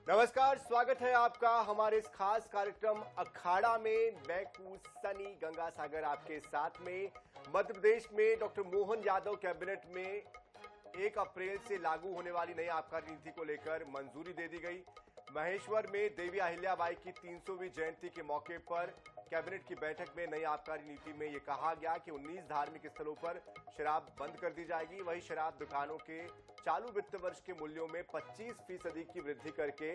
नमस्कार, स्वागत है आपका हमारे इस खास कार्यक्रम अखाड़ा में। मैं हूं सनी गंगासागर आपके साथ में। मध्य प्रदेश में डॉक्टर मोहन यादव कैबिनेट में 1 अप्रैल से लागू होने वाली नई आबकारी नीति को लेकर मंजूरी दे दी गई। महेश्वर में देवी अहिल्याबाई की 300वीं जयंती के मौके पर कैबिनेट की बैठक में नई आबकारी नीति में यह कहा गया कि 19 धार्मिक स्थलों पर शराब बंद कर दी जाएगी। वहीं शराब दुकानों के चालू वित्त वर्ष के मूल्यों में 25% की वृद्धि करके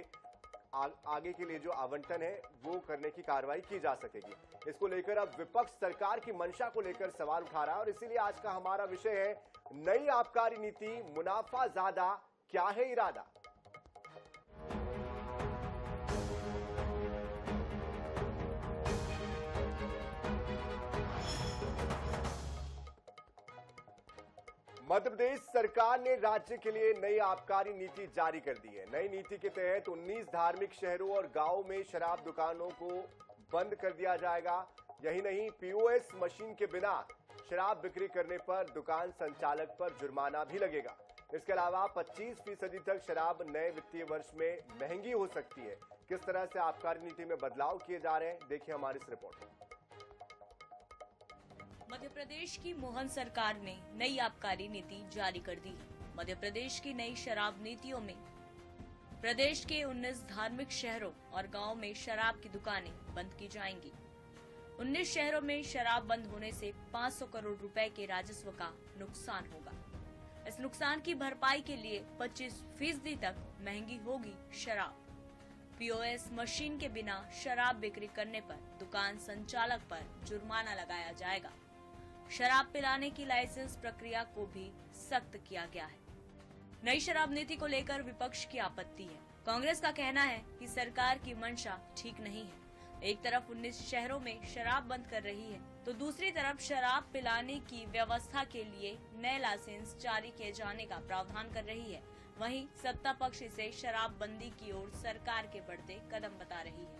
आगे के लिए जो आवंटन है वो करने की कार्रवाई की जा सकेगी। इसको लेकर अब विपक्ष सरकार की मंशा को लेकर सवाल उठा रहा है और इसीलिए आज का हमारा विषय है नई आबकारी नीति, मुनाफा ज्यादा, क्या है इरादा। मध्य प्रदेश सरकार ने राज्य के लिए नई आबकारी नीति जारी कर दी है। नई नीति के तहत 19 धार्मिक शहरों और गांवों में शराब दुकानों को बंद कर दिया जाएगा। यही नहीं, पीओएस मशीन के बिना शराब बिक्री करने पर दुकान संचालक पर जुर्माना भी लगेगा। इसके अलावा 25% तक शराब नए वित्तीय वर्ष में महंगी हो सकती है। किस तरह से आबकारी नीति में बदलाव किए जा रहे हैं, देखिए हमारी इस रिपोर्ट में। मध्य प्रदेश की मोहन सरकार ने नई आबकारी नीति जारी कर दी है। मध्य प्रदेश की नई शराब नीतियों में प्रदेश के 19 धार्मिक शहरों और गांवों में शराब की दुकानें बंद की जाएंगी। 19 शहरों में शराब बंद होने से 500 करोड़ रुपए के राजस्व का नुकसान होगा। इस नुकसान की भरपाई के लिए 25% तक महंगी होगी शराब। पीओएस मशीन के बिना शराब बिक्री करने पर दुकान संचालक पर जुर्माना लगाया जाएगा। शराब पिलाने की लाइसेंस प्रक्रिया को भी सख्त किया गया है। नई शराब नीति को लेकर विपक्ष की आपत्ति है। कांग्रेस का कहना है कि सरकार की मंशा ठीक नहीं है। एक तरफ 19 शहरों में शराब बंद कर रही है तो दूसरी तरफ शराब पिलाने की व्यवस्था के लिए नए लाइसेंस जारी किए जाने का प्रावधान कर रही है। वहीं सत्ता पक्ष इसे शराब बंदी की ओर सरकार के बढ़ते कदम बता रही है।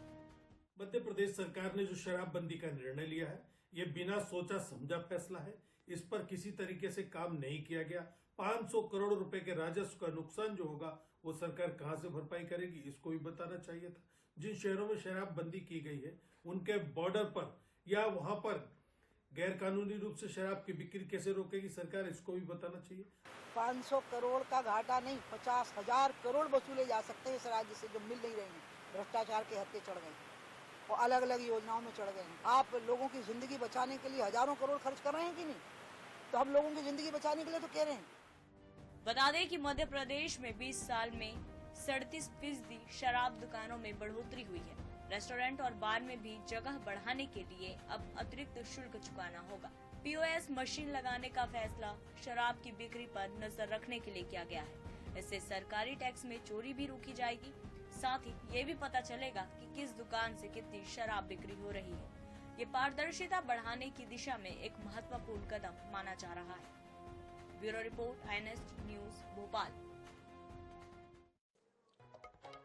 मध्य प्रदेश सरकार ने जो शराबबंदी का निर्णय लिया है, ये बिना सोचा समझा फैसला है। इस पर किसी तरीके से काम नहीं किया गया। 500 करोड़ रुपए के राजस्व का नुकसान जो होगा वो सरकार कहां से भरपाई करेगी, इसको भी बताना चाहिए था। जिन शहरों में शराबबंदी की गई है उनके बॉर्डर पर या वहां पर गैर कानूनी रूप से शराब की बिक्री कैसे रोकेगी सरकार, इसको भी बताना चाहिए। 500 करोड़ का घाटा नहीं, 50,000 करोड़ वसूले जा सकते हैं इस राज्य से जो मिल नहीं रहे हैं। भ्रष्टाचार के हत्थे चढ़ गए और अलग अलग योजनाओं में चढ़ गए हैं। आप लोगों की जिंदगी बचाने के लिए हजारों करोड़ खर्च कर रहे हैं कि नहीं? तो हम लोगों की जिंदगी बचाने के लिए तो कह रहे हैं। बता दें कि मध्य प्रदेश में 20 साल में 37% शराब दुकानों में बढ़ोतरी हुई है। रेस्टोरेंट और बार में भी जगह बढ़ाने के लिए अब अतिरिक्त शुल्क चुकाना होगा। पीओएस मशीन लगाने का फैसला शराब की बिक्री पर नजर रखने के लिए किया गया है। इससे सरकारी टैक्स में चोरी भी रोकी जाएगी। साथ ही ये भी पता चलेगा कि किस दुकान से कितनी शराब बिक्री हो रही है। ये पारदर्शिता बढ़ाने की दिशा में एक महत्वपूर्ण कदम माना जा रहा है। Bureau report, INS news, Bhopal.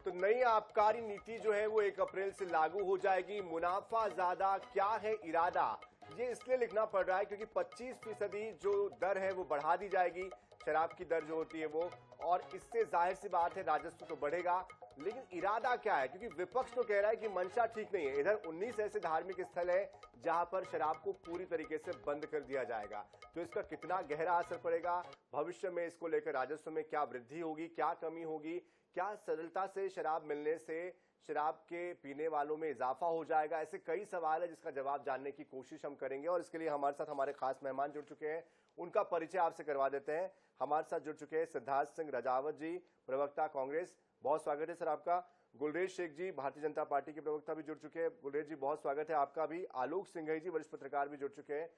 तो नई आबकारी नीति जो है वो 1 अप्रैल से लागू हो जाएगी। मुनाफा ज्यादा, क्या है इरादा, ये इसलिए लिखना पड़ रहा है क्योंकि 25% जो दर है वो बढ़ा दी जाएगी, शराब की दर जो होती है वो, और इससे जाहिर सी बात है राजस्व तो बढ़ेगा। लेकिन इरादा क्या है, क्योंकि विपक्ष तो कह रहा है कि मंशा ठीक नहीं है। इधर 19 ऐसे धार्मिक स्थल है जहां पर शराब को पूरी तरीके से बंद कर दिया जाएगा। तो इसका कितना गहरा असर पड़ेगा, भविष्य में इसको लेकर राजस्व में क्या वृद्धि होगी, क्या कमी होगी, क्या सरलता से शराब मिलने से शराब के पीने वालों में इजाफा हो जाएगा, ऐसे कई सवाल है जिसका जवाब जानने की कोशिश हम करेंगे। और इसके लिए हमारे साथ हमारे खास मेहमान जुड़ चुके हैं, उनका परिचय आपसे करवा देते हैं। हमारे साथ जुड़ चुके हैं सिद्धार्थ सिंह राजावत जी, प्रवक्ता कांग्रेस, बहुत स्वागत है सर आपका। गुलरेज शेख जी, भारतीय जनता पार्टी के प्रवक्ता भी जुड़ चुके हैं, गुलरेज जी बहुत स्वागत है आपका भी। आलोक सिंघई जी, वरिष्ठ पत्रकार भी जुड़ चुके हैं,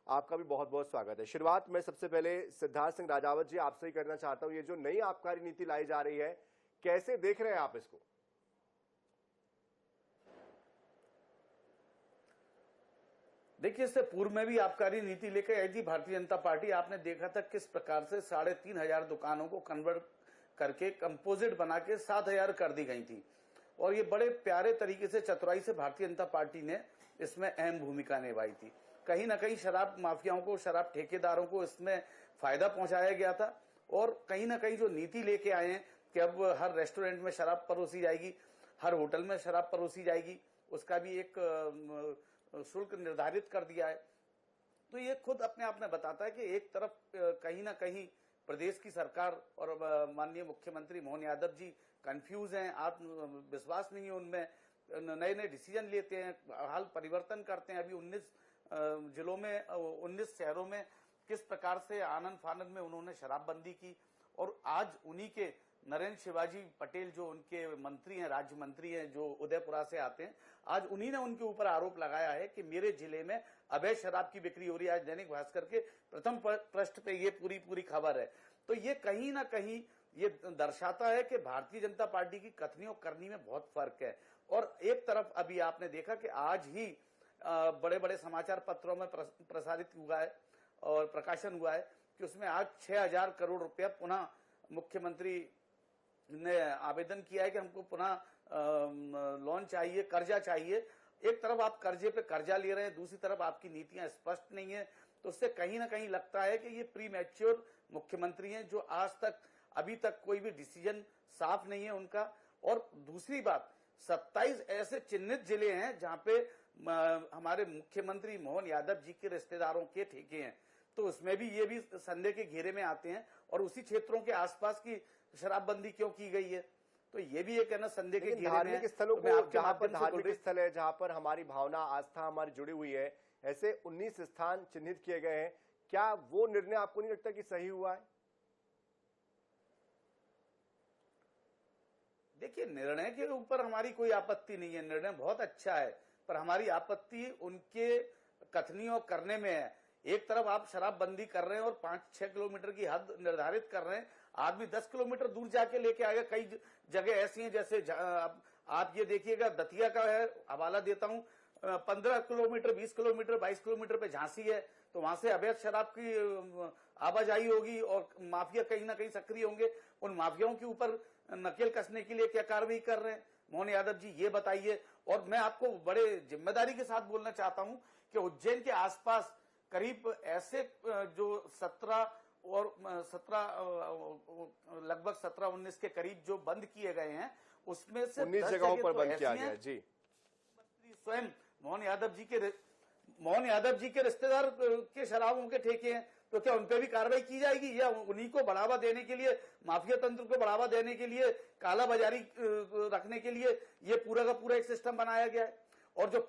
आपका भी बहुत बहुत स्वागत है। शुरुआत में सबसे पहले सिद्धार्थ सिंह राजावत जी आपसे ही करना चाहता हूं, ये जो नई आबकारी नीति लाई जा रही है कैसे देख रहे हैं आप इसको? देखिए, इससे पूर्व में भी आबकारी नीति लेकर आई थी भारतीय जनता पार्टी। आपने देखा था किस प्रकार से 3,500 दुकानों को कन्वर्ट करके कंपोजिट बना के 7,000 कर दी गई थी। और ये बड़े प्यारे तरीके से, चतुराई से भारतीय जनता पार्टी ने इसमें अहम भूमिका निभाई थी। कहीं ना कहीं शराब माफियाओं को, शराब ठेकेदारों को इसमें फायदा पहुंचाया गया था। और कहीं ना कहीं जो नीति लेके आए हैं कि अब हर रेस्टोरेंट में शराब परोसी जाएगी, हर होटल में शराब परोसी जाएगी, उसका भी एक शुल्क निर्धारित कर दिया है। तो ये खुद अपने आप में बताता है कि एक तरफ कहीं ना कहीं प्रदेश की सरकार और माननीय मुख्यमंत्री मोहन यादव जी कंफ्यूज हैं, आत्मविश्वास नहीं है उनमें, नए नए डिसीजन लेते हैं, हाल परिवर्तन करते हैं। अभी 19 जिलों में 19 शहरों में किस प्रकार से आनंद फानंद में उन्होंने शराबबंदी की, और आज उन्हीं के नरेंद्र शिवाजी पटेल जो उनके मंत्री हैं, राज्य मंत्री हैं, जो उदयपुरा से आते हैं, आज उन्हीं ने उनके ऊपर आरोप लगाया है कि मेरे जिले में अवैध शराब की बिक्री हो रही है। आज दैनिक भास्कर के प्रथम पृष्ठ पे ये पूरी खबर है। तो ये कहीं ना कहीं ये दर्शाता है कि भारतीय जनता पार्टी की कथनी और करनी में बहुत फर्क है। और एक तरफ अभी आपने देखा कि आज ही बड़े बड़े समाचार पत्रों में प्रसारित हुआ है और प्रकाशन हुआ है कि उसमें आज 6,000 करोड़ रुपया पुनः मुख्यमंत्री ने आवेदन किया है कि हमको पुनः लोन चाहिए, कर्जा चाहिए। एक तरफ आप कर्जे पे कर्जा ले रहे हैं, दूसरी तरफ आपकी नीतियां स्पष्ट नहीं है। तो उससे कहीं ना कहीं लगता है कि ये प्री मैच्योर मुख्यमंत्री हैं, जो आज तक अभी तक कोई भी डिसीजन साफ नहीं है उनका। और दूसरी बात, 27 ऐसे चिन्हित जिले हैं जहां पे हमारे मुख्यमंत्री मोहन यादव जी के रिश्तेदारों के ठेके हैं, तो उसमें भी ये भी संदेह के घेरे में आते हैं। और उसी क्षेत्रों के आसपास की शराबबंदी क्यों की गई है, तो ये भी एक है ना संदेह के घेरे में। धार्मिक स्थलों को, जहां पर धार्मिक स्थल है, जहां पर हमारी भावना, आस्था हमारी जुड़ी हुई है, ऐसे 19 स्थान चिन्हित किए गए हैं, क्या वो निर्णय आपको नहीं लगता कि सही हुआ है? देखिए, निर्णय के ऊपर हमारी कोई आपत्ति नहीं है, निर्णय बहुत अच्छा है, पर हमारी आपत्ति उनके कथनी और करने में है। एक तरफ आप शराबबंदी कर रहे हैं और 5-6 किलोमीटर की हद निर्धारित कर रहे हैं, आदमी 10 किलोमीटर दूर जाके लेके आएगा। कई जगह ऐसी हैं, जैसे आप ये देखिएगा, दतिया का है, हवाला देता हूं, 15 किलोमीटर, 20 किलोमीटर, 22 किलोमीटर पे झांसी है, तो वहां से अवैध शराब की आवाजाही होगी और माफिया कहीं ना कहीं सक्रिय होंगे। उन माफियाओं के ऊपर नकेल कसने के लिए क्या कार्रवाई कर रहे हैं मोहन यादव जी, ये बताइए। और मैं आपको बड़े जिम्मेदारी के साथ बोलना चाहता हूं कि उज्जैन के आसपास करीब ऐसे जो लगभग 17-19 के करीब जो बंद किए गए हैं, उसमें से 19 10 जगहों पर तो बंद ऐसी किया हैं, गया जी। स्वयं मोहन यादव जी के रिश्तेदार के शराबों के ठेके हैं, तो क्या उनपे भी कार्रवाई की जाएगी, या उन्हीं को बढ़ावा देने के लिए, माफिया तंत्र को बढ़ावा देने के लिए, काला बाजारी रखने के लिए ये पूरा का पूरा एक सिस्टम बनाया गया है? और जो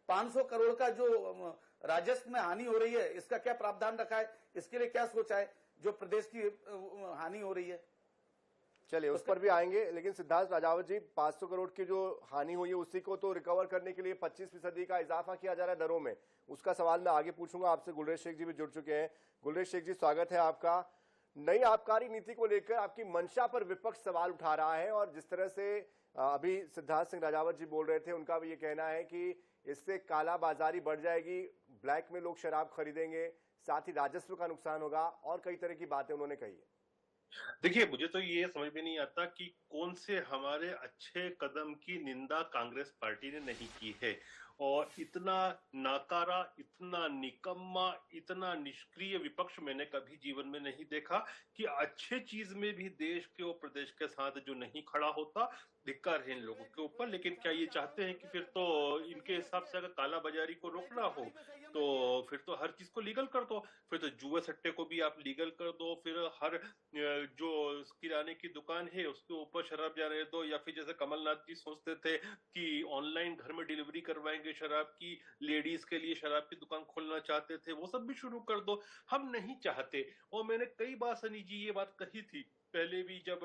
500 करोड़ का जो राजस्व में हानि हो रही है, इसका क्या प्रावधान रखा है, इसके लिए क्या सोचा है, जो प्रदेश की हानि हो रही है? चलिए उस पर भी आएंगे, लेकिन सिद्धार्थ राजावत जी, 500 करोड़ की जो हानि हुई है उसी को तो रिकवर करने के लिए 25% का इजाफा किया जा रहा है दरों में। उसका सवाल मैं आगे पूछूंगा आपसे। गुलरेज शेख जी भी जुड़ चुके हैं। गुलरेज शेख जी, स्वागत है आपका। नई आबकारी नीति को लेकर आपकी मंशा पर विपक्ष सवाल उठा रहा है, और जिस तरह से अभी सिद्धार्थ सिंह राजावत जी बोल रहे थे, उनका भी ये कहना है कि इससे काला बाजारी बढ़ जाएगी, ब्लैक में लोग शराब खरीदेंगे, साथ ही राजस्व का नुकसान होगा, और कई तरह की बातें उन्होंने कही है। देखिए, मुझे तो ये समझ में नहीं आता कि कौन से हमारे अच्छे कदम की निंदा कांग्रेस पार्टी ने नहीं की है, और इतना नाकारा, इतना निकम्मा, इतना निष्क्रिय विपक्ष मैंने कभी जीवन में नहीं देखा कि अच्छे चीज में भी देश के और प्रदेश के साथ जो नहीं खड़ा होता। धिक्कार है इन लोगों के ऊपर। लेकिन क्या ये चाहते हैं कि फिर तो इनके हिसाब से अगर काला बाजारी को रोकना हो तो फिर तो हर चीज को लीगल कर दो, फिर तो जुए सट्टे को भी आप लीगल कर दो, फिर हर जो किराने की दुकान है उसके ऊपर शराब जाने दो, या फिर जैसे कमलनाथ जी सोचते थे कि ऑनलाइन घर में डिलीवरी करवाएंगे शराब की, लेडीज के लिए शराब की दुकान खोलना चाहते थे, वो सब भी शुरू कर दो। हम नहीं चाहते। और मैंने कई बार सनी जी ये बात कही थी पहले भी, जब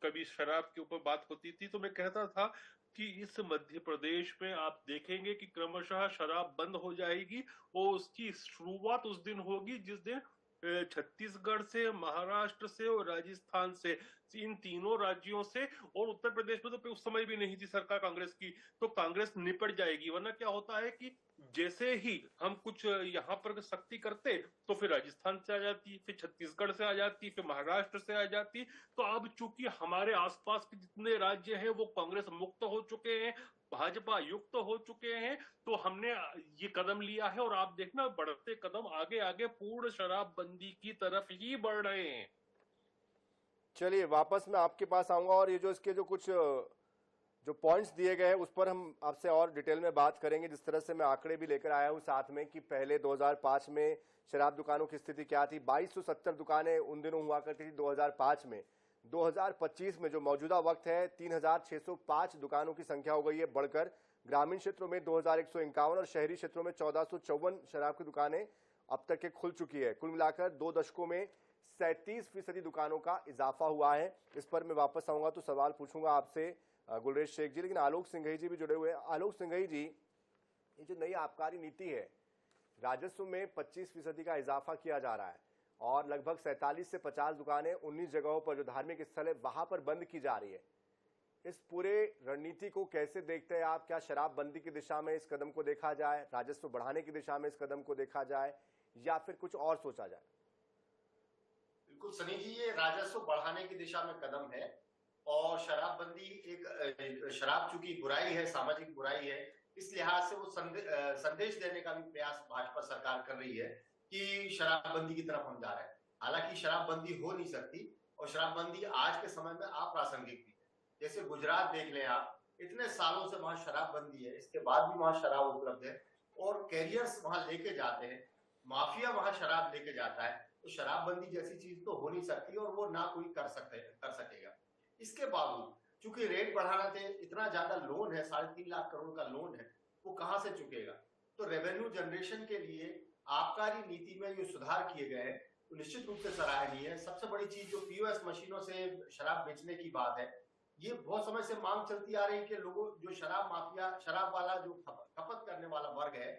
कभी शराब के ऊपर बात होती थी तो मैं कहता था कि इस मध्य प्रदेश में आप देखेंगे कि क्रमशः शराब बंद हो जाएगी, और उसकी शुरुआत उस दिन होगी जिस दिन छत्तीसगढ़ से, महाराष्ट्र से और राजस्थान से, इन तीनों राज्यों से, और उत्तर प्रदेश में तो उस समय भी नहीं थी सरकार कांग्रेस की, तो कांग्रेस निपट जाएगी। वरना क्या होता है कि जैसे ही हम कुछ यहाँ पर सख्ती करते तो फिर राजस्थान से आ जाती, फिर छत्तीसगढ़ से आ जाती, फिर महाराष्ट्र से आ जाती। तो अब चूंकि हमारे आसपास के जितने राज्य हैं वो कांग्रेस मुक्त हो चुके हैं, भाजपा युक्त हो चुके हैं, तो हमने ये कदम लिया है, और आप देखना बढ़ते कदम आगे आगे पूर्ण शराबबंदी की तरफ ही बढ़ रहे हैं। चलिए वापस मैं आपके पास आऊंगा और ये जो इसके जो कुछ जो पॉइंट्स दिए गए हैं उस पर हम आपसे और डिटेल में बात करेंगे। जिस तरह से मैं आंकड़े भी लेकर आया हूं साथ में कि पहले 2005 में शराब दुकानों की स्थिति क्या थी। 2270 दुकानें उन दिनों हुआ करती थी 2005 में। 2025 में जो मौजूदा वक्त है 3605 दुकानों की संख्या हो गई है बढ़कर। ग्रामीण क्षेत्रों में 2151 और शहरी क्षेत्रों में 1454 शराब की दुकानें अब तक के खुल चुकी है। कुल मिलाकर 2 दशकों में 37% दुकानों का इजाफा हुआ है। इस पर मैं वापस आऊंगा तो सवाल पूछूंगा आपसे गुलरेज शेख जी, लेकिन आलोक सिंघई जी भी जुड़े हुए हैं। आलोक सिंघई जी, ये जो नई आबकारी नीति है, राजस्व में 25% का इजाफा किया जा रहा है और लगभग 47 से 50 दुकानें 19 जगहों पर जो धार्मिक स्थल है वहां पर बंद की जा रही है। इस पूरे रणनीति को कैसे देखते हैं आप? क्या शराबबंदी की दिशा में इस कदम को देखा जाए, राजस्व बढ़ाने की दिशा में इस कदम को देखा जाए, या फिर कुछ और सोचा जाए? बिल्कुल सनी जी, ये राजस्व बढ़ाने की दिशा में कदम है और शराबबंदी एक शराब चूंकि बुराई है, सामाजिक बुराई है, इस लिहाज से वो संदेश देने का भी प्रयास भाजपा सरकार कर रही है कि शराबबंदी की तरफ हम जा रहे हैं। हालांकि शराबबंदी हो नहीं सकती और शराबबंदी आज के समय में अप्रासंगिक भी है। जैसे गुजरात देख लें आप, इतने सालों से वहां शराबबंदी है, इसके बाद भी वहां शराब उपलब्ध है और कैरियर्स वहां लेके जाते हैं, माफिया वहां शराब लेके जाता है। तो शराबबंदी जैसी चीज तो हो नहीं सकती और वो ना कोई कर सकेगा। इसके बावजूद चूंकि रेट बढ़ाना थे, इतना ज्यादा लोन है, 3.5 लाख करोड़ का लोन है, वो कहां से चुकेगा? तो रेवेन्यू जनरेशन के लिए आबकारी नीति में जो सुधार किए गए हैं तो निश्चित रूप से सराहनीय है। सबसे बड़ी चीज जो पीओएस मशीनों से शराब बेचने की बात है, ये बहुत समय से मांग चलती आ रही है कि लोगों जो शराब माफिया, शराब वाला जो खपत करने वाला वर्ग है,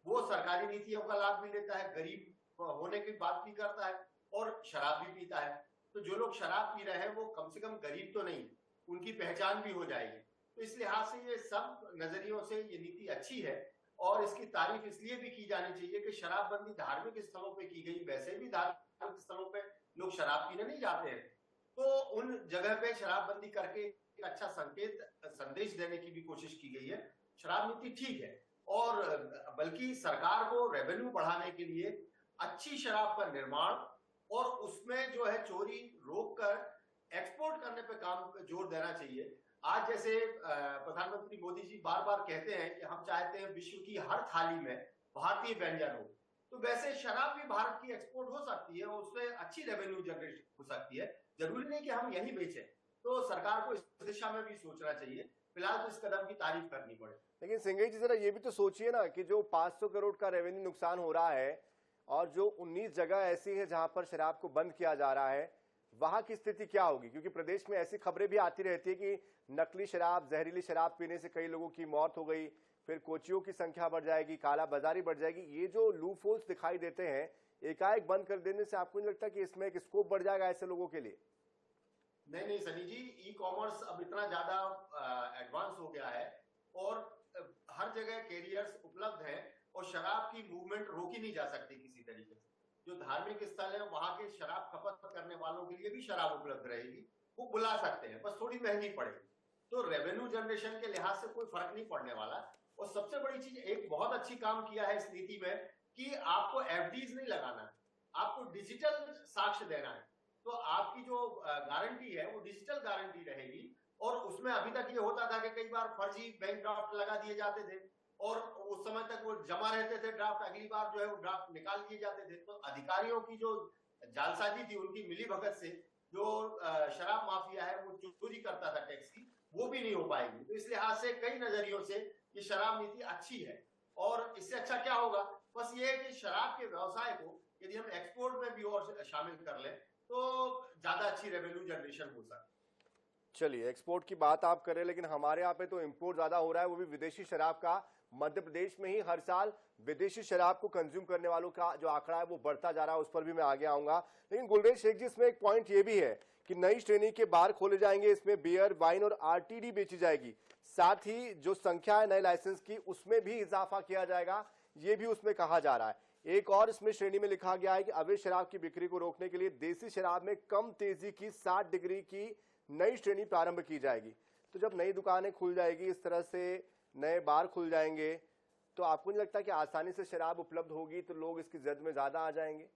वो सरकारी नीतियों का लाभ भी लेता है, गरीब होने की बात भी करता है और शराब भी पीता है। तो जो लोग शराब पी रहे हैं वो कम से कम गरीब तो नहीं, उनकी पहचान भी हो जाएगी। तो इस लिहाज से ये सब नजरियों से ये नीति अच्छी है और इसकी तारीफ इसलिए भी की जानी चाहिए कि शराबबंदी धार्मिक स्थलों पे की गई। वैसे भी धार्मिक स्थलों पे लोग शराब पीने नहीं जाते हैं, तो उन जगह पे शराबबंदी करके एक अच्छा संदेश देने की भी कोशिश की गई है। शराब नीति ठीक है और बल्कि सरकार को रेवेन्यू बढ़ाने के लिए अच्छी शराब का निर्माण और उसमें जो है चोरी रोक कर एक्सपोर्ट करने पे काम पे जोर देना चाहिए। आज जैसे प्रधानमंत्री मोदी जी बार बार कहते हैं कि हम चाहते हैं विश्व की हर थाली में भारतीय व्यंजन हो, तो वैसे शराब भी भारत की एक्सपोर्ट हो सकती है और उससे अच्छी रेवेन्यू जनरेट हो सकती है। जरूरी नहीं कि हम यही बेचें, तो सरकार को इस दिशा में भी सोचना चाहिए। फिलहाल तो इस कदम की तारीफ करनी पड़े। लेकिन सिंघई जी जरा ये भी तो सोचिए ना कि जो 500 करोड़ का रेवेन्यू नुकसान हो रहा है और जो 19 जगह ऐसी है जहां पर शराब को बंद किया जा रहा है, वहां की स्थिति क्या होगी? क्योंकि प्रदेश में ऐसी खबरें भी आती रहती है कि नकली शराब, जहरीली शराब पीने से कई लोगों की मौत हो गई, फिर कोचियों की संख्या बढ़ जाएगी, काला बाजारी बढ़ जाएगी। ये जो लूप होल्स दिखाई देते हैं, एकाएक बंद कर देने से आपको नहीं लगता कि इसमें एक स्कोप बढ़ जाएगा ऐसे लोगों के लिए? नहीं सनी जी, ई कॉमर्स अब इतना ज्यादा एडवांस हो गया है और हर जगह कैरियर्स उपलब्ध हैं और शराब की मूवमेंट रोकी नहीं जा सकती किसी तरीके से। जो धार्मिक स्थल है वहां के शराब खपत करने वालों के लिए भी शराब उपलब्ध रहेगी, वो बुला सकते हैं, बस थोड़ी महंगी पड़ेगी। तो रेवेन्यू जनरेशन के लिहाज से कोई फर्क नहीं पड़ने वाला। और सबसे बड़ी चीज, एक बहुत अच्छी काम किया है इस नीति में कि आपको एफडीज नहीं लगाना, आपको डिजिटल साक्ष्य देना है। तो आपकी जो गारंटी है वो डिजिटल गारंटी रहेगी और उसमें अभी तक ये होता था कि कई बार फर्जी बैंक ड्राफ्ट लगा दिए जाते थे और उस समय तक वो जमा रहते थे ड्राफ्ट, अगली बार जो है वो ड्राफ्ट निकाल दिए जाते थे। तो अधिकारियों की जो जालसाजी थी, उनकी मिली भगत से जो शराब माफिया है वो चोरी करता था टैक्स की, वो भी नहीं हो पाएगी। तो इस लिहाज से कई नजरियों से ये शराब नीति अच्छी है और इससे अच्छा क्या होगा, बस ये है कि शराब के व्यवसाय को यदि हम एक्सपोर्ट में भी और शामिल कर लें तो ज्यादा अच्छी रेवेन्यू जनरेशन हो सकती है। चलिए, एक्सपोर्ट की बात आप करें, लेकिन हमारे यहाँ पे तो इंपोर्ट ज्यादा हो रहा है, वो भी विदेशी शराब का। मध्य प्रदेश में ही हर साल विदेशी शराब को कंज्यूम करने वालों का जो आंकड़ा है वो बढ़ता जा रहा है, उस पर भी मैं आगे आऊंगा। लेकिन गुलरेज शेख जी, इसमें एक पॉइंट ये भी है कि नई श्रेणी के बार खोले जाएंगे, इसमें बियर, वाइन और आरटीडी बेची जाएगी। साथ ही जो संख्या है नए लाइसेंस की, उसमें भी इजाफा किया जाएगा, ये भी उसमें कहा जा रहा है। एक और इसमें श्रेणी में लिखा गया है कि अवैध शराब की बिक्री को रोकने के लिए देसी शराब में कम तेजी की 60 डिग्री की नई श्रेणी प्रारंभ की जाएगी। तो जब नई दुकानें खुल जाएगी, इस तरह से नए बार खुल जाएंगे, तो आपको नहीं लगता कि आसानी से शराब उपलब्ध होगी तो लोग इसकी जद में ज्यादा आ जाएंगे?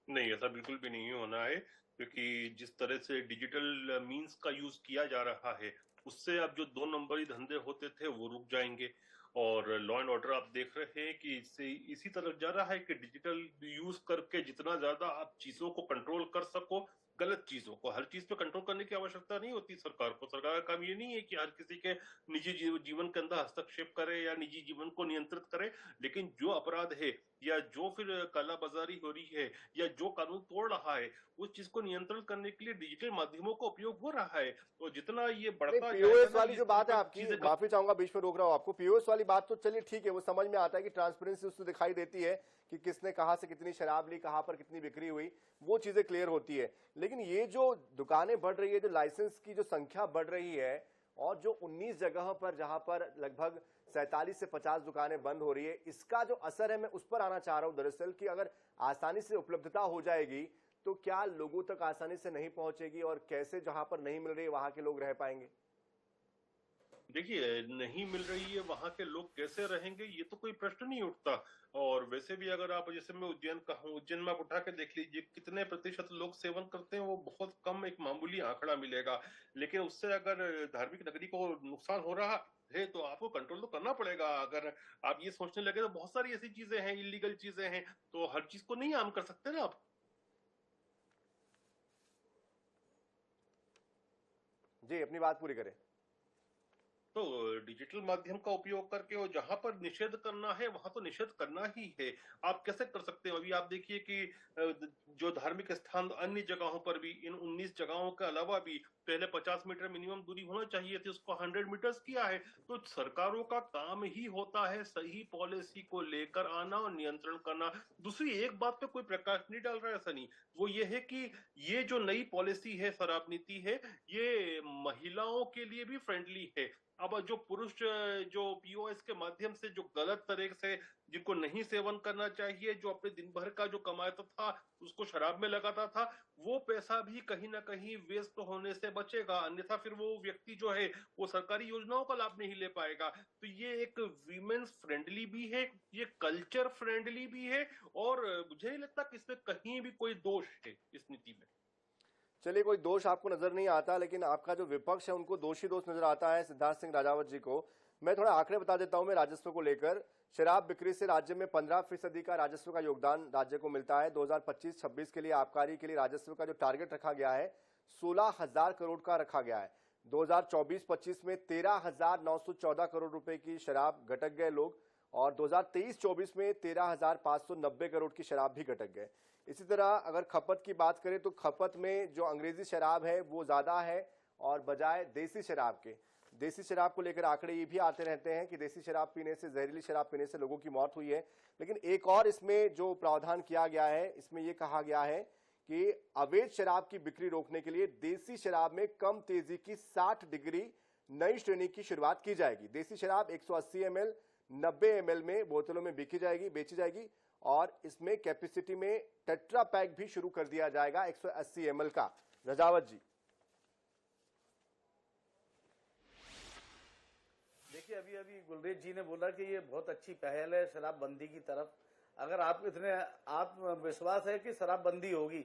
नहीं, ऐसा बिल्कुल भी नहीं होना है। क्योंकि जिस तरह से डिजिटल मींस का यूज किया जा रहा है, उससे अब जो 2 नंबरी धंधे होते थे वो रुक जाएंगे। और लॉ एंड ऑर्डर आप देख रहे हैं कि इससे इसी तरफ जा रहा है कि डिजिटल यूज करके जितना ज्यादा आप चीजों को कंट्रोल कर सको, गलत चीजों को, हर चीज पे कंट्रोल करने की आवश्यकता नहीं होती सरकार को। सरकार का काम ये नहीं है कि हर किसी के निजी जीवन के अंदर हस्तक्षेप करे या निजी जीवन को नियंत्रित करे, लेकिन जो अपराध है या जो फिर कालाबाजारी हो रही है या जो कानून तोड़ रहा है, उस चीज को नियंत्रण करने के लिए डिजिटल माध्यमों का उपयोग हो रहा है। तो जितना ये बढ़ता पीओएस वाली जो बात है आपकी, माफी चाहूंगा बीच में रोक रहा हूं आपको, पीओएस वाली बात तो चलिए ठीक है, वो समझ में आता है कि ट्रांसपेरेंसी उससे दिखाई देती है कि किसने कहां से कितनी शराब ली, कहां पर कितनी बिक्री हुई, वो चीजें क्लियर होती है। लेकिन ये जो दुकानें बढ़ रही है, जो लाइसेंस की जो संख्या बढ़ रही है, और जो 19 जगह पर जहां पर लगभग 47 से 50 दुकानें बंद हो रही है, इसका जो असर है, मैं उस पर आना चाह रहा हूं दरअसल कि अगर आसानी से उपलब्धता हो जाएगी तो क्या लोगों तक आसानी से नहीं पहुंचेगी, और कैसे जहां पर नहीं मिल रही है वहां के लोग रह पाएंगे? देखिए, नहीं मिल रही है वहां के लोग कैसे रहेंगे, ये तो कोई प्रश्न नहीं उठता। और वैसे भी अगर आप, जैसे मैं उज्जैन का हूँ, उज्जैन में आप उठा के देख लीजिए कितने प्रतिशत लोग सेवन करते हैं, वो बहुत कम, एक मामूली आंकड़ा मिलेगा। लेकिन उससे अगर धार्मिक नगरी को नुकसान हो रहा है तो आपको कंट्रोल तो करना पड़ेगा। अगर आप ये सोचने लगे तो बहुत सारी ऐसी चीजें हैं, इलीगल चीजें हैं, तो हर चीज को नहीं आम कर सकते ना आप। जी, अपनी बात पूरी करें। तो डिजिटल माध्यम का उपयोग करके, और जहां पर निषेध करना है वहां तो निषेध करना ही है। आप कैसे कर सकते हो? अभी आप देखिए कि जो धार्मिक स्थान अन्य जगहों पर भी, इन 19 जगहों के अलावा भी पहले 50 मीटर मिनिमम दूरी होना चाहिए थी, उसको 100 मीटर्स किया है। तो सरकारों का काम ही होता है सही पॉलिसी को लेकर आना और नियंत्रण करना। दूसरी एक बात पे कोई प्रकाश नहीं डाल रहा है सनी, वो ये है कि ये जो नई पॉलिसी है, शराब नीति है, ये महिलाओं के लिए भी फ्रेंडली है। अब जो पुरुष जो पीओएस के माध्यम से जो गलत तरीके से, जिनको नहीं सेवन करना चाहिए, जो अपने दिन भर का जो कमाता था उसको शराब में लगाता था, वो पैसा भी कहीं ना कहीं वेस्ट होने से बचेगा। अन्यथा फिर वो व्यक्ति जो है वो सरकारी योजनाओं का लाभ नहीं ले पाएगा। तो ये एक वीमेंस फ्रेंडली भी है, ये कल्चर फ्रेंडली भी है, और मुझे नहीं लगता कि इसमें कहीं भी कोई दोष है इस नीति में। चलिए, कोई दोष आपको नजर नहीं आता, लेकिन आपका जो विपक्ष है उनको दोषी दोष नजर आता है सिद्धार्थ सिंह राजावत जी को। मैं थोड़ा आंकड़े बता देता हूं मैं राजस्व को लेकर। शराब बिक्री से राज्य में 15% का राजस्व का योगदान राज्य को मिलता है। 2025-26 के लिए आबकारी के लिए राजस्व का जो टारगेट रखा गया है 16,000 करोड़ का रखा गया है। 2024-25 में 13,914 करोड़ रुपए की शराब घटक गए लोग, और 2023-24 में 13,590 करोड़ की शराब भी घटक गए। इसी तरह अगर खपत की बात करें तो खपत में जो अंग्रेजी शराब है वो ज्यादा है, और बजाय देसी शराब के, देसी शराब को लेकर आंकड़े ये भी आते रहते हैं कि देसी शराब पीने से, जहरीली शराब पीने से लोगों की मौत हुई है। लेकिन एक और इसमें जो प्रावधान किया गया है, इसमें यह कहा गया है कि अवैध शराब की बिक्री रोकने के लिए देसी शराब में कम तेजी की 60 डिग्री नई श्रेणी की शुरुआत की जाएगी। देसी शराब 180 ml 90 ml में बोतलों में बेची जाएगी, और इसमें कैपेसिटी में टेट्रा पैक भी शुरू कर दिया जाएगा 180 ml का। रजावत जी, देखिए, अभी गुलरेज जी ने बोला कि ये बहुत अच्छी पहल है शराबबंदी की तरफ। अगर आपको इतने आत्मविश्वास है कि शराबबंदी होगी,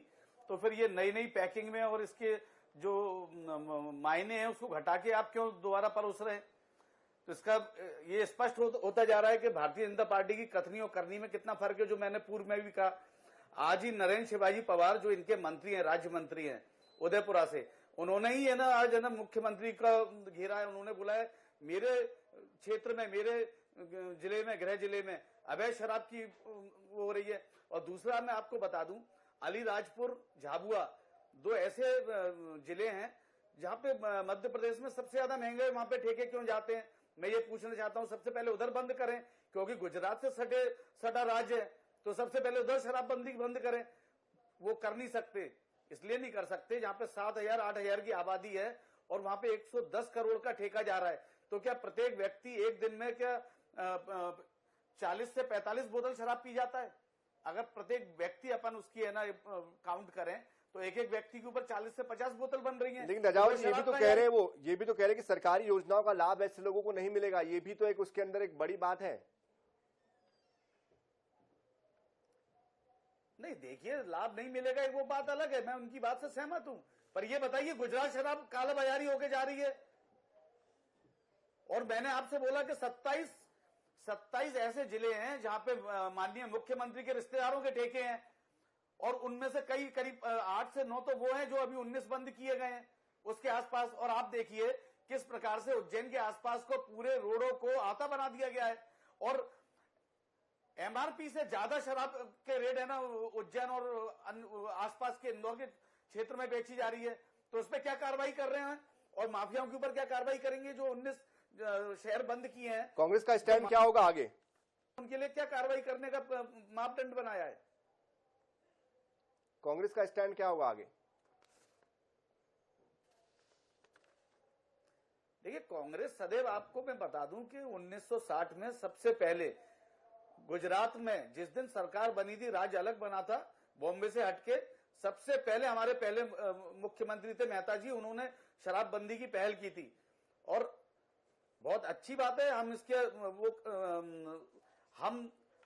तो फिर ये नई नई पैकिंग में और इसके जो मायने हैं उसको घटा के आप क्यों दोबारा परोस रहे हैं? तो इसका ये स्पष्ट होता जा रहा है कि भारतीय जनता पार्टी की कथनी और करनी में कितना फर्क है। जो मैंने पूर्व में भी कहा, आज ही नरेंद्र शिवाजी पवार जो इनके मंत्री हैं, राज्य मंत्री हैं उदयपुरा से, उन्होंने ही है ना आज है ना मुख्यमंत्री का घेरा है। उन्होंने बोला है मेरे क्षेत्र में, मेरे जिले में, गृह जिले में अवैध शराब की हो रही है। और दूसरा मैं आपको बता दूं, अलीराजपुर, झाबुआ 2 ऐसे जिले हैं जहां पे मध्य प्रदेश में सबसे ज्यादा महंगे, वहां पे ठेके क्यों जाते हैं? मैं ये पूछना चाहता हूं। सबसे पहले उधर बंद करें, क्योंकि गुजरात से सटा राज्य है, तो सबसे पहले उधर शराबबंदी बंद करें। वो कर नहीं सकते, इसलिए नहीं कर सकते जहां पे 7,000-8,000 की आबादी है और वहां पे 110 करोड़ का ठेका जा रहा है। तो क्या प्रत्येक व्यक्ति एक दिन में क्या 40 से 45 बोतल शराब पी जाता है? अगर प्रत्येक व्यक्ति अपन उसकी है ना काउंट करें तो एक एक व्यक्ति के ऊपर 40 से 50 बोतल बन रही हैं। लेकिन रजावत ये भी तो कह रहे हैं, वो ये भी तो कह रहे हैं कि सरकारी योजनाओं का लाभ ऐसे लोगों को नहीं मिलेगा। ये भी तो एक उसके अंदर एक बड़ी बात है। नहीं, देखिए लाभ नहीं मिलेगा एक वो बात अलग है, मैं उनकी बात से सहमत हूं, पर ये बताइए गुजरात शराब कालाबाजारी होके जा रही है, और मैंने आपसे बोला कि 27 ऐसे जिले हैं जहां पे माननीय मुख्यमंत्री के रिश्तेदारों के ठेके हैं, और उनमें से कई करीब 8 से 9 तो वो हैं जो अभी 19 बंद किए गए हैं उसके आसपास। और आप देखिए किस प्रकार से उज्जैन के आसपास को पूरे रोडों को आता बना दिया गया है, और एमआरपी से ज्यादा शराब के रेट है ना उज्जैन और आसपास के इंदौर के क्षेत्र में बेची जा रही है। तो उस पर क्या कार्रवाई कर रहे हैं, और माफियाओं के ऊपर क्या कार्रवाई करेंगे जो 19 शहर बंद किए हैं? कांग्रेस का स्टैंड क्या होगा आगे? उनके लिए क्या कार्रवाई करने का मापदंड बनाया है? कांग्रेस का स्टैंड क्या होगा आगे? देखिए, कांग्रेस सदैव, आपको मैं बता दूं कि 1960 में सबसे पहले गुजरात में जिस दिन सरकार बनी थी, राज्य अलग बना था बॉम्बे से हटके, सबसे पहले हमारे पहले मुख्यमंत्री थे मेहता जी, उन्होंने शराबबंदी की पहल की थी, और बहुत अच्छी बात है। हम इसके हम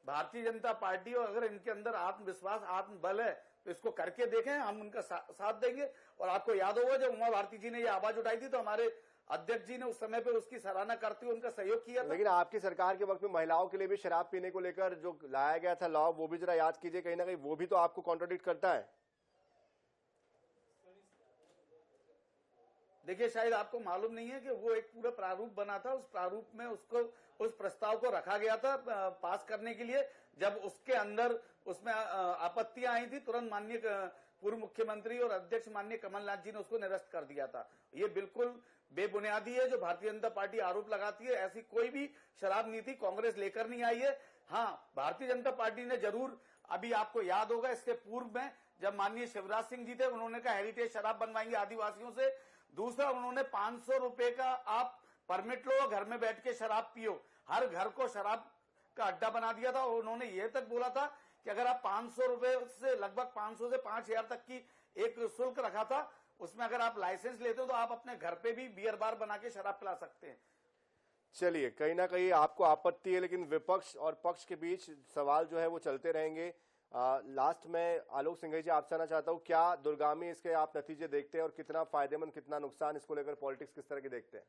भारतीय जनता पार्टी, और अगर इनके अंदर आत्मविश्वास आत्मबल है तो इसको करके देखें, हम उनका साथ देंगे। और आपको याद होगा जब उमा भारती जी ने ये आवाज उठाई थी तो हमारे अध्यक्ष जी ने उस समय पे उसकी सराहना करते हुए उनका सहयोग किया था। लेकिन आपकी सरकार के वक्त में महिलाओं के लिए भी शराब पीने को लेकर जो लाया गया था लॉ, वो भी जरा याद कीजिए, कहीं ना कहीं वो भी तो आपको कॉन्ट्रोडिक्ट करता है। देखिए, शायद आपको मालूम नहीं है कि वो एक पूरा प्रारूप बना था, उस प्रारूप में उसको, उस प्रस्ताव को रखा गया था पास करने के लिए। जब उसके अंदर उसमें आपत्तियां आई थी, तुरंत माननीय पूर्व मुख्यमंत्री और अध्यक्ष माननीय कमलनाथ जी ने उसको निरस्त कर दिया था। ये बिल्कुल बेबुनियादी है जो भारतीय जनता पार्टी आरोप लगाती है। ऐसी कोई भी शराब नीति कांग्रेस लेकर नहीं आई है। हाँ, भारतीय जनता पार्टी ने जरूर, अभी आपको याद होगा इससे पूर्व में जब माननीय शिवराज सिंह जी थे, उन्होंने कहा हेरिटेज शराब बनवाएंगे आदिवासियों से। दूसरा, उन्होंने 500 रुपए का आप परमिट लो, घर में बैठ के शराब पियो, हर घर को शराब का अड्डा बना दिया था। और उन्होंने ये तक बोला था कि अगर आप 500 रुपए से लगभग 500 से 5000 तक की एक शुल्क रखा था, उसमें अगर आप लाइसेंस लेते हो तो आप अपने घर पे भी बियर बार बना के शराब पिला सकते हैं। चलिए, कहीं ना कहीं आपको आपत्ति है, लेकिन विपक्ष और पक्ष के बीच सवाल जो है वो चलते रहेंगे। लास्ट में आलोक सिंघई जी आपसे आना चाहता हूं, क्या दूरगामी इसके आप नतीजे देखते हैं और कितना फायदेमंद कितना नुकसान, इसको लेकर पॉलिटिक्स किस तरह की देखते हैं?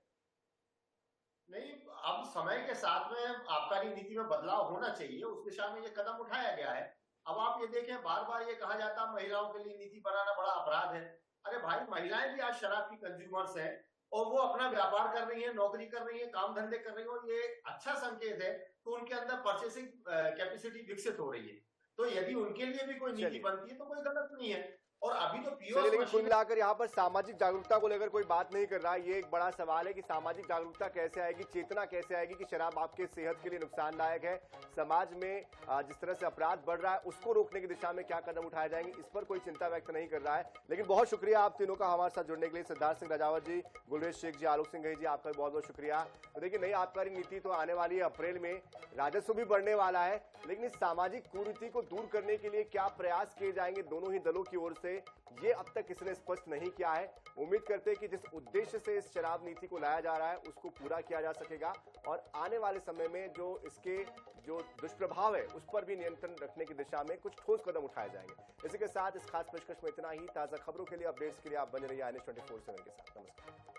नहीं, अब समय के साथ में आबकारी नीति में बदलाव होना चाहिए, उस दिशा में ये कदम उठाया गया है। अब आप ये देखें, बार बार ये कहा जाता है महिलाओं के लिए नीति बनाना बड़ा अपराध है। अरे भाई, महिलाएं भी आज शराब की कंज्यूमर्स हैं और वो अपना व्यापार कर रही है, नौकरी कर रही है, काम धंधे कर रही है, और ये अच्छा संकेत है तो उनके अंदर परचेसिंग कैपेसिटी विकसित हो रही है। तो यदि उनके लिए भी कोई नीति बनती है तो कोई गलत नहीं है। और अभी तो चलिए, लेकिन कुल मिलाकर यहाँ पर सामाजिक जागरूकता को लेकर कोई बात नहीं कर रहा है। ये एक बड़ा सवाल है कि सामाजिक जागरूकता कैसे आएगी, चेतना कैसे आएगी कि शराब आपके सेहत के लिए नुकसानदायक है। समाज में जिस तरह से अपराध बढ़ रहा है उसको रोकने की दिशा में क्या कदम उठाए जाएंगे, इस पर कोई चिंता व्यक्त नहीं कर रहा है। लेकिन बहुत शुक्रिया आप तीनों का हमारे साथ जुड़ने के लिए। सिद्धार्थ सिंह राजावत जी, गुलरेज शेख जी, आलोक सिंघई जी, आपका बहुत बहुत शुक्रिया। तो देखिए, नई आबकारी नीति तो आने वाली है अप्रैल में, राजस्व भी बढ़ने वाला है, लेकिन इस सामाजिक कुरीति को दूर करने के लिए क्या प्रयास किए जाएंगे दोनों ही दलों की ओर से, ये अब तक किसी ने स्पष्ट नहीं किया है। उम्मीद करते हैं कि जिस उद्देश्य से इस शराब नीति को लाया जा रहा है उसको पूरा किया जा सकेगा, और आने वाले समय में जो इसके जो दुष्प्रभाव है उस पर भी नियंत्रण रखने की दिशा में कुछ ठोस कदम उठाए जाएंगे। इसी के साथ इस खास पेशकश में इतना ही। ताजा खबरों के लिए, अपडेट्स के लिए आप बने रहिए INS 24/7 के साथ। नमस्कार।